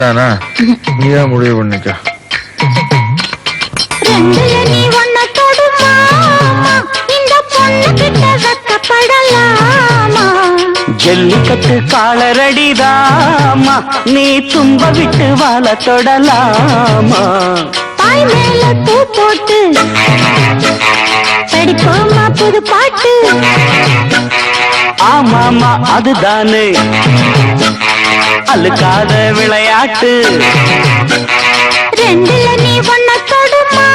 தானா நீயா முடிவு பண்ணிக்க. ரெண்டுல நீ ஒன்ன தொடுமா இந்த பொண்ணு கிட்ட வெக்கப்படலாமா? ஜல்லிக்கட்டு காலரடிதாமா நீ தும்ப விட்டு வாழ தொடலாமா? பாய் மேல பூ போட்டு படிப்போமா புது பாட்டு. ஆமாமா அதுதானே அழுக்காத விளையாட்டு. ரெண்டுல நீ ஒன்ன தொடுமா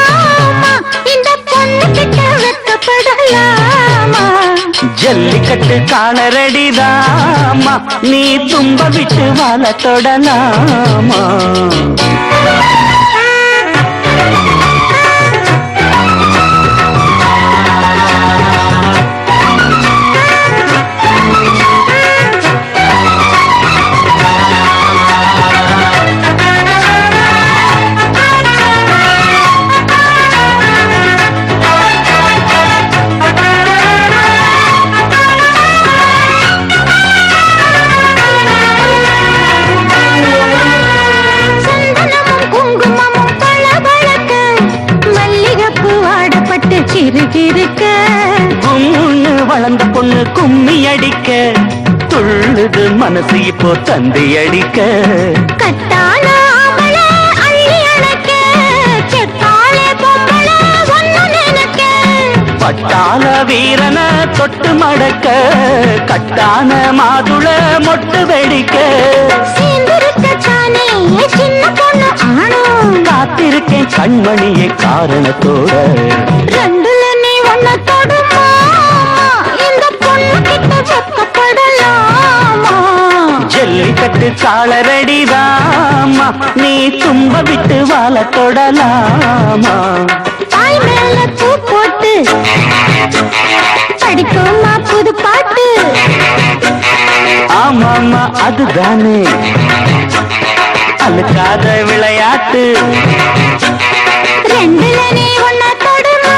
இந்த பொண்ணு கிட்ட வெக்கப்படலாமா? ஜல்லிக்கட்டு காலரடிதாமா நீ தும்ப விட்டு வாழ தொடலாமா? கும்முன்னு வளர்ந்த பொண்ணு கும்மி அடிக்க துள்ளுது மனசு இப்போ தந்தி அடிக்க. கட்டான ஆம்பள அள்ளி அணைக்க செத்தாளே பொம்பள ஒன்னு நினைக்க. பட்டாள வீரன தொட்டு மடக்க கட்டான மாதுள மொட்டு வெடிக்க. சேர்ந்திருக்கத்தானே சின்ன பொண்ணு ஆணும் காத்திருக்கேன் கண்மணியை காரணத்தோட. ரெண்டுல நீ ஒன்ன தொடுமா இந்த பொண்ணு கிட்ட வெக்கப்படலாமா? ஜல்லிக்கட்டு காலரடிதாமா நீ தும்ப விட்டு வாழ தொடலாமா? தாய் மேல பூ போட்டு படிப்போமா புது பாட்டு. ஆமாமா அதுதானே அழுக்காத விளையாட்டு. ரெண்டுல நீ ஒன்ன தொடுமா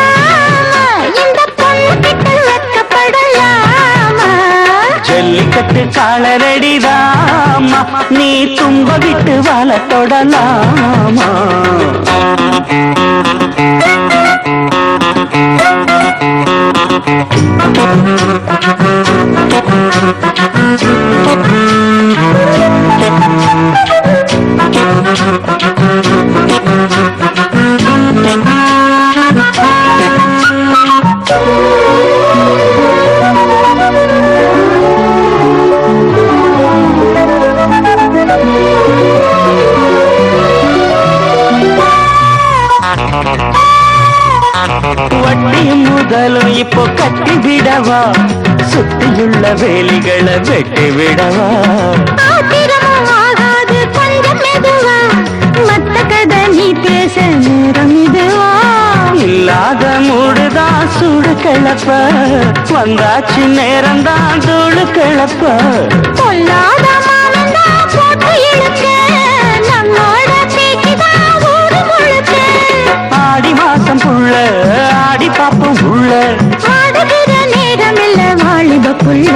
இந்த பொண்ணு கிட்ட வெக்கப்படலாமா? ஜல்லிக்கட்டு காலரடிதாமா நீ தும்ப விட்டு வாழ தொடலாமா? வட்டியும் முதலும் இப்போ கட்டி விடவா சுத்தியுள்ள வேலிகளை வெட்டி விடவா? ஆத்திரமும் ஆகாது கொஞ்சம் மெதுவா மத்த கதை நீ பேச நேரம் இதுவா? இல்லாத மூடுதான் சூடு கிளப்ப வந்தாச்சு நேரம்தான் தூளு கிளப்ப. பொல்லாத மானந்தா போட்டு இழுக்க நம்மோட பேச்சுதான் ஊரு முழுக்க. ஆடி மாசம் புள்ள ஆடி பாப்போம் உள்ள ஆடுகிற நேரம் இல்ல வாலிப புள்ள.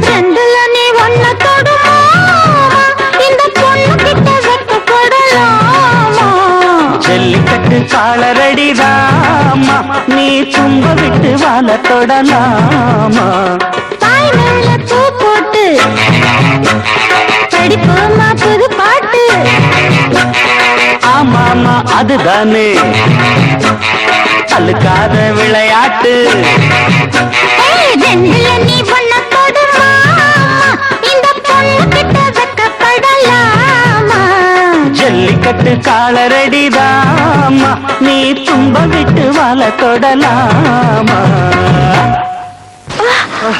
ரெண்டுல நீ ஒன்ன தொடுமா இந்த பொண்ணு கிட்ட வெக்கப்படலாமா? ஜல்லிக்கட்டு காலரடிதாமா நீ தும்ப விட்டு வாழ தொடலாமா? தாய் மேல பூ போட்டு படிப்போமா புது பாட்டு. ஆமாமா அதுதானே அழுக்காத விளையாட்டு. ரெண்டுல நீ ஒன்ன தொடுமா இந்த பொண்ணு கிட்ட வெக்கப்படலாமா? ஜல்லிக்கட்டு காலரடிதாமா நீ தும்ப விட்டு வாழ தொடலாமா?